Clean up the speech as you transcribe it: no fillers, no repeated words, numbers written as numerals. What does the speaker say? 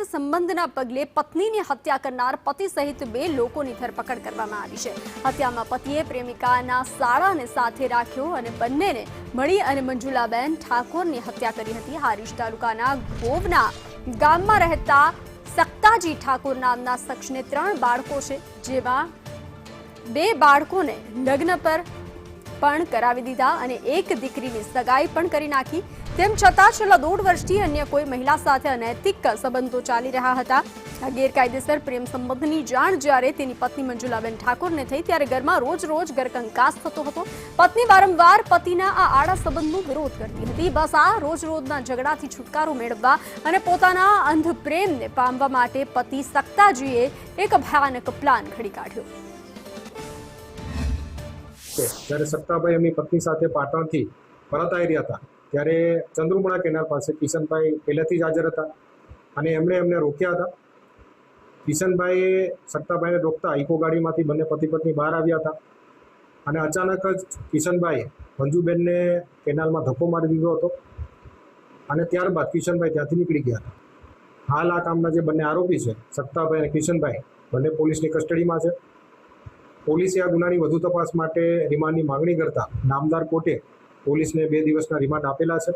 કાયદેસર સંબંધના પગલે પત્નીની હત્યા કરનાર પતિ સહિત 2 લોકોની ધરપકડ કરવામાં આવી છે। હત્યામાં પતિએ પ્રેમિકાના સાળાને સાથે રાખ્યો અને બંનેને મળી અને મંજુલાબેન ઠાકોરની હત્યા કરી હતી। હારીજ તાલુકાના ગોવના ગામમાં રહેતા સક્તાજી ઠાકોર નામના શખ્સને 3 બાળકો છે, જેમાં 2 બાળકોને લગ્ન પર પણ કરાવી દીધા અને એક દીકરીની સગાઈ પણ કરી નાખી। તેમ છતાં છેલ્લા 1.5 વર્ષથી અન્ય કોઈ મહિલા સાથે અનૈતિક સંબંધો ચાલી રહ્યા હતા। આ ગેરકાયદેસર પ્રેમ સંબંધની જાણ જ્યારે તેની પત્ની મંજુલાબેન ઠાકોરને થઈ ત્યારે ઘરમાં રોજ ઘરકંકાસ થતો હતો। પત્ની વારંવાર પતિના આ આડા સંબંધનો વિરોધ કરતી હતી। બસ આ રોજના ઝઘડાથી છુટકારો મેળવવા અને પોતાના અંધ પ્રેમને પામવા માટે પતિ સક્તાજીએ એક ભયાનક પ્લાન ઘડી કાઢ્યો। જ્યારે સક્તાભાઈ એમની પત્ની સાથે પાટણથી પરત આવી રહ્યા હતા ત્યારે ચંદ્રુમણા કેનાલ પાસે કિશનભાઈ પહેલેથી જ હાજર હતા અને એમને રોક્યા હતા। કિશનભાઈએ સક્તાભાઈને રોકતા ઇકો ગાડીમાંથી બંને પતિ પત્ની બહાર આવ્યા હતા અને અચાનક જ કિશનભાઈએ મંજુબેનને કેનાલમાં ધક્કો મારી દીધો હતો અને ત્યારબાદ કિશનભાઈ ત્યાંથી નીકળી ગયા હતા। હાલ આ કામના જે બંને આરોપી છે સક્તાભાઈ અને કિશનભાઈ બંને પોલીસની કસ્ટડીમાં છે। પોલીસે આ ગુનાની વધુ તપાસ માટે રિમાન્ડની માંગણી કરતા નામદાર કોર્ટે પોલીસને 2 દિવસના રિમાન્ડ આપેલા છે।